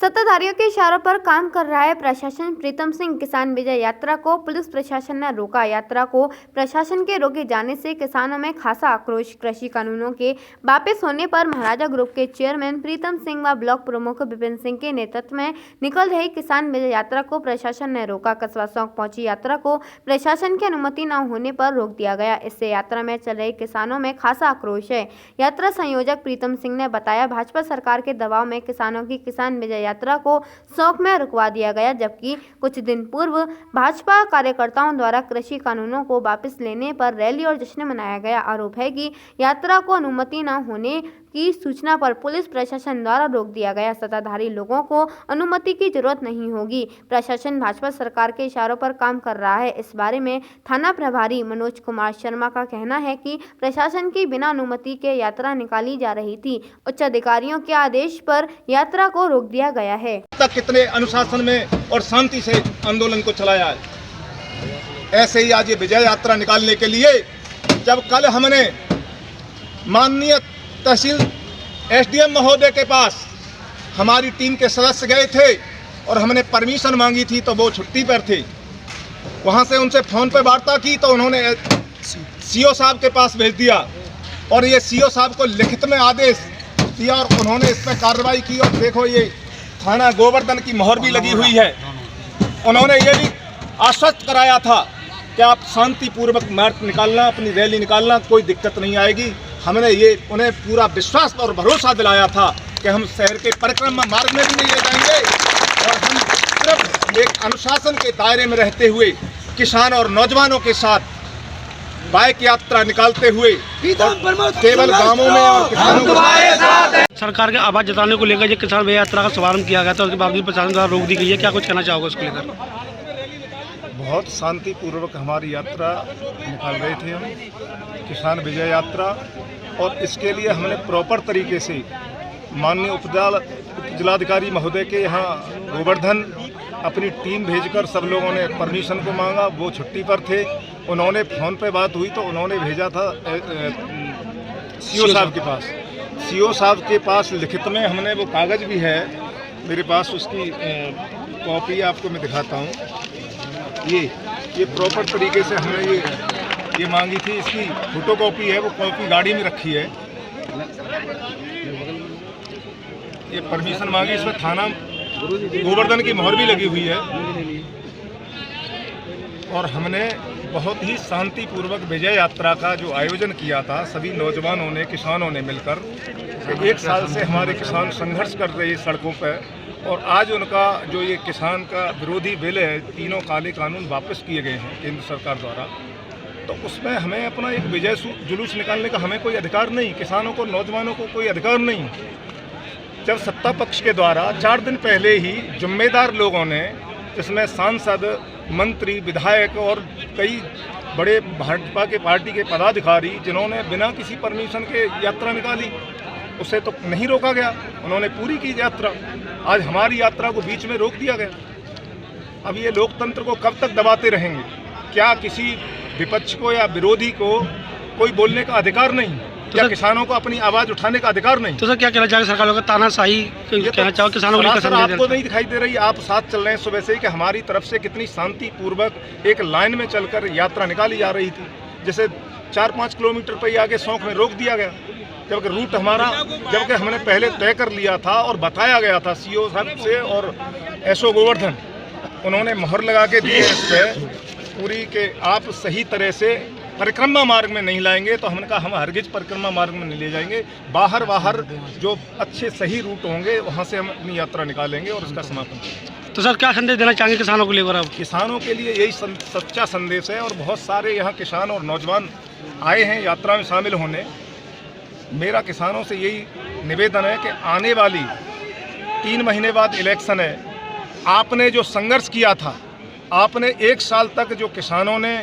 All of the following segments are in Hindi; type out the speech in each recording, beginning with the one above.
सत्ताधारियों के इशारों पर काम कर रहा है प्रशासन। प्रीतम सिंह किसान विजय यात्रा को पुलिस प्रशासन ने रोका। यात्रा को प्रशासन के रोके जाने से किसानों में खासा आक्रोश। कृषि कानूनों के वापस होने पर महाराजा ग्रुप के चेयरमैन प्रीतम सिंह व ब्लॉक प्रमुख विपिन सिंह के नेतृत्व में निकल रही किसान विजय यात्रा को प्रशासन ने रोका। कस्बा सौंक पहुंची यात्रा को प्रशासन की अनुमति न होने पर रोक दिया गया। इससे यात्रा में चल रहे किसानों में खासा आक्रोश है। यात्रा संयोजक प्रीतम सिंह ने बताया, भाजपा सरकार के दबाव में किसानों की किसान विजय यात्रा को सौंक में रुकवा दिया गया, जबकि कुछ दिन पूर्व भाजपा कार्यकर्ताओं द्वारा कृषि कानूनों को वापस लेने पर रैली और जश्न मनाया गया। आरोप है कि यात्रा को अनुमति न होने की सूचना पर पुलिस प्रशासन द्वारा रोक दिया गया। सत्ताधारी लोगों को अनुमति की जरूरत नहीं होगी। प्रशासन भाजपा सरकार के इशारों पर काम कर रहा है। इस बारे में थाना प्रभारी मनोज कुमार शर्मा का कहना है कि प्रशासन की बिना अनुमति के यात्रा निकाली जा रही थी। उच्च अधिकारियों के आदेश पर यात्रा को रोक दिया गया है। तक कितने अनुशासन में और शांति से आंदोलन को चलाया है, ऐसे ही आज ये विजय यात्रा निकालने के लिए जब कल हमने माननीय तहसील एसडीएम महोदय के पास हमारी टीम के सदस्य गए थे और हमने परमिशन मांगी थी, तो वो छुट्टी पर थे। वहाँ से उनसे फ़ोन पर वार्ता की तो उन्होंने सीओ साहब के पास भेज दिया और ये सीओ साहब को लिखित में आदेश दिया और उन्होंने इस पर कार्रवाई की। और देखो, ये थाना गोवर्धन की मोहर भी लगी हुई है। उन्होंने ये भी आश्वस्त कराया था कि आप शांतिपूर्वक मार्च निकालना, अपनी रैली निकालना, कोई दिक्कत नहीं आएगी। हमने ये उन्हें पूरा विश्वास और भरोसा दिलाया था कि हम शहर के परिक्रमा मार्ग में भी नहीं ले जाएंगे और हम सिर्फ एक अनुशासन के दायरे में रहते हुए किसान और नौजवानों के साथ बाइक यात्रा निकालते हुए केवल गांवों में और किसानों को सरकार के आवाज जताने को लेकर जो किसान विजय यात्रा का शुभारंभ किया गया था, उसके बावजूद प्रशासन द्वारा रोक दी गई है। क्या कुछ कहना चाहोगे उसको लेकर? बहुत शांतिपूर्वक हमारी यात्रा निकाल रहे थे हम, किसान विजय यात्रा, और इसके लिए हमने प्रॉपर तरीके से माननीय उपजिलाधिकारी महोदय के यहाँ गोवर्धन अपनी टीम भेजकर सब लोगों ने परमिशन को मांगा। वो छुट्टी पर थे, उन्होंने फ़ोन पे बात हुई तो उन्होंने भेजा था सीओ साहब के पास। सीओ साहब के पास लिखित में हमने वो कागज़ भी है मेरे पास, उसकी कॉपी आपको मैं दिखाता हूँ। ये प्रॉपर तरीके से हमने ये मांगी थी, इसकी फोटोकॉपी है, वो कॉपी गाड़ी में रखी है। ये परमिशन मांगी, इसमें थाना गोवर्धन की मोहर भी लगी हुई है। और हमने बहुत ही शांतिपूर्वक विजय यात्रा का जो आयोजन किया था, सभी नौजवानों ने, किसानों ने मिलकर, एक साल से हमारे किसान संघर्ष कर रहे हैं सड़कों पर, और आज उनका जो ये किसान का विरोधी बिल है, तीनों काले कानून वापस किए गए हैं केंद्र सरकार द्वारा, तो उसमें हमें अपना एक विजय जुलूस निकालने का हमें कोई अधिकार नहीं, किसानों को, नौजवानों को कोई अधिकार नहीं। जब सत्ता पक्ष के द्वारा 4 दिन पहले ही जिम्मेदार लोगों ने, जिसमें सांसद, मंत्री, विधायक और कई बड़े भाजपा के पार्टी के पदाधिकारी, जिन्होंने बिना किसी परमिशन के यात्रा निकाली, उसे तो नहीं रोका गया, उन्होंने पूरी की यात्रा। आज हमारी यात्रा को बीच में रोक दिया गया। अब ये लोकतंत्र को कब तक दबाते रहेंगे? क्या किसी विपक्ष को या विरोधी को कोई बोलने का अधिकार नहीं? क्या किसानों को अपनी आवाज़ उठाने का अधिकार नहीं? तो सर क्या कहना चाहोगे सरकार का तानाशाही कहना चाहो किसानों को? सर आपको नहीं दिखाई दे रही, आप साथ चल रहे हैं सुबह से कि हमारी तरफ से कितनी शांतिपूर्वक एक लाइन में चलकर यात्रा निकाली जा रही थी। जैसे 4-5 किलोमीटर पर ही आगे सौंक में रोक दिया गया, जबकि रूट हमारा, जबकि हमने पहले तय कर लिया था और बताया गया था सीओ साहब से और एसओ गोवर्धन, उन्होंने मोहर लगा के दी है इस पर पूरी के आप सही तरह से परिक्रमा मार्ग में नहीं लाएंगे, तो हमने कहा हम हरगिज परिक्रमा मार्ग में नहीं ले जाएंगे। बाहर जो अच्छे सही रूट होंगे वहाँ से हम अपनी यात्रा निकालेंगे और उसका समापन करेंगे। तो सर क्या संदेश देना चाहेंगे किसानों को लेकर? अब किसानों के लिए यही सच्चा संदेश है, और बहुत सारे यहाँ किसान और नौजवान आए हैं यात्रा में शामिल होने। मेरा किसानों से यही निवेदन है कि आने वाली 3 महीने बाद इलेक्शन है, आपने जो संघर्ष किया था, आपने 1 साल तक जो किसानों ने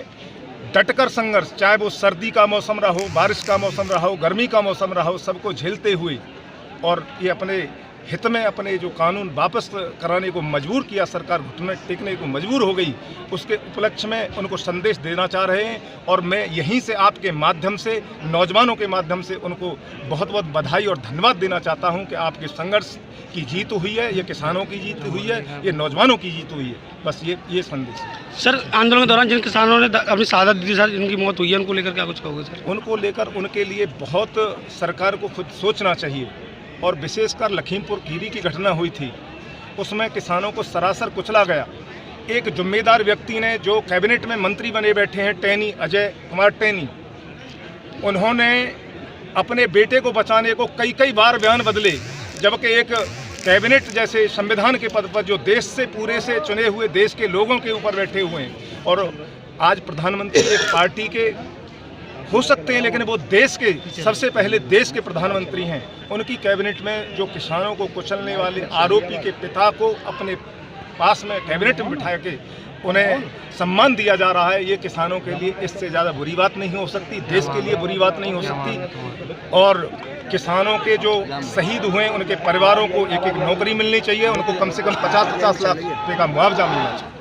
डटकर संघर्ष, चाहे वो सर्दी का मौसम रहा हो, बारिश का मौसम रहा हो, गर्मी का मौसम रहा हो, सबको झेलते हुए और ये अपने हित में अपने जो कानून वापस कराने को मजबूर किया, सरकार घुटने टेकने को मजबूर हो गई, उसके उपलक्ष्य में उनको संदेश देना चाह रहे हैं। और मैं यहीं से आपके माध्यम से, नौजवानों के माध्यम से उनको बहुत बहुत बधाई और धन्यवाद देना चाहता हूं कि आपके संघर्ष की जीत हुई है, ये किसानों की जीत हुई है, ये नौजवानों की जीत हुई है। बस ये संदेश है। सर, आंदोलन के दौरान जिन किसानों ने अपनी शहादत दी सर, जिनकी मौत हुई है, उनको लेकर क्या कुछ कहोगे सर? उनको लेकर उनके लिए बहुत सरकार को खुद सोचना चाहिए। और विशेषकर लखीमपुर खीरी की घटना हुई थी, उसमें किसानों को सरासर कुचला गया। एक जिम्मेदार व्यक्ति ने, जो कैबिनेट में मंत्री बने बैठे हैं, टैनी, अजय कुमार टैनी, उन्होंने अपने बेटे को बचाने को कई बार बयान बदले, जबकि एक कैबिनेट जैसे संविधान के पद पर, जो देश से, पूरे से चुने हुए देश के लोगों के ऊपर बैठे हुए हैं, और आज प्रधानमंत्री एक पार्टी के हो सकते हैं, लेकिन वो देश के, सबसे पहले देश के प्रधानमंत्री हैं। उनकी कैबिनेट में जो किसानों को कुचलने वाले आरोपी के पिता को अपने पास में कैबिनेट में बिठा के उन्हें सम्मान दिया जा रहा है, ये किसानों के लिए इससे ज़्यादा बुरी बात नहीं हो सकती, देश के लिए बुरी बात नहीं हो सकती। और किसानों के जो शहीद हुए, उनके परिवारों को एक नौकरी मिलनी चाहिए, उनको कम से कम 50-50 लाख रुपये का मुआवजा मिलना चाहिए।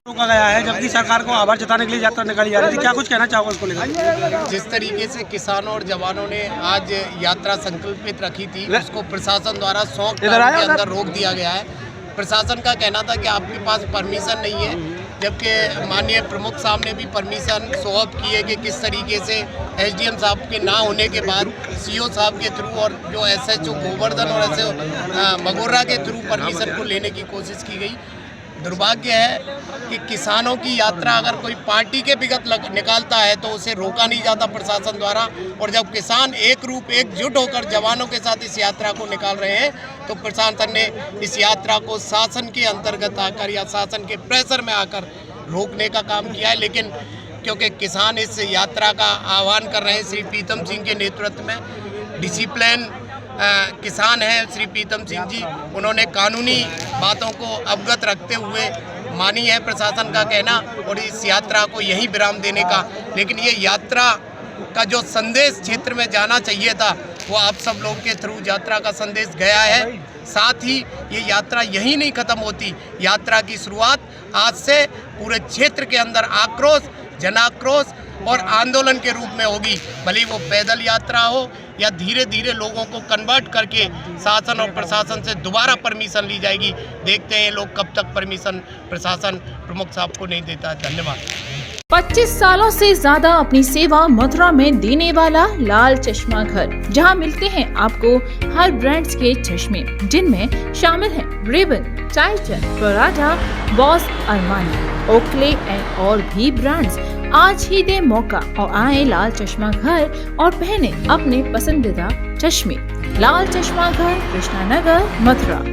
रोका गया है, जबकि सरकार को आभार जताने के लिए यात्रा निकाली जा रही थी, क्या कुछ कहना चाहोगे उसको लेकर? जिस तरीके से किसानों और जवानों ने आज यात्रा संकल्पित रखी थी, उसको प्रशासन द्वारा 100 के अंदर रोक दिया गया है। प्रशासन का कहना था कि आपके पास परमिशन नहीं है, जबकि माननीय प्रमुख साहब ने भी परमिशन शो ऑफ की है कि किस तरीके से एसडीएम साहब के ना होने के बाद सीओ साहब के थ्रू और जो एसएचओ गोवर्धन और एसओ मगोरा के थ्रू परमिशन को लेने की कोशिश की गई। दुर्भाग्य है कि किसानों की यात्रा अगर कोई पार्टी के विगत निकालता है तो उसे रोका नहीं जाता प्रशासन द्वारा, और जब किसान एक रूप एकजुट होकर जवानों के साथ इस यात्रा को निकाल रहे हैं तो प्रशासन ने इस यात्रा को शासन के अंतर्गत आकर या शासन के प्रेशर में आकर रोकने का काम किया है। लेकिन क्योंकि किसान इस यात्रा का आह्वान कर रहे हैं श्री प्रीतम सिंह के नेतृत्व में, डिसिप्लिन किसान हैं श्री प्रीतम सिंह जी, उन्होंने कानूनी बातों को अवगत रखते हुए मानी है प्रशासन का कहना और इस यात्रा को यहीं विराम देने का। लेकिन ये यात्रा का जो संदेश क्षेत्र में जाना चाहिए था, वो आप सब लोगों के थ्रू यात्रा का संदेश गया है। साथ ही ये यात्रा यहीं नहीं खत्म होती, यात्रा की शुरुआत आज से पूरे क्षेत्र के अंदर आक्रोश, जनाक्रोश और आंदोलन के रूप में होगी। भले वो पैदल यात्रा हो या धीरे धीरे लोगों को कन्वर्ट करके शासन और प्रशासन से दोबारा परमिशन ली जाएगी। देखते हैं लोग कब तक परमिशन प्रशासन प्रमुख साहब को नहीं देता है। धन्यवाद। 25 सालों से ज्यादा अपनी सेवा मथुरा में देने वाला लाल चश्मा घर, जहां मिलते हैं आपको हर ब्रांड्स के चश्मे, जिनमें शामिल हैं Ray Ban, Titan, Prada, Boss, Armani, Oakley and और भी ब्रांड्स। आज ही दे मौका और आए लाल चश्मा घर और पहने अपने पसंदीदा चश्मे। लाल चश्मा घर, कृष्णा नगर, मथुरा।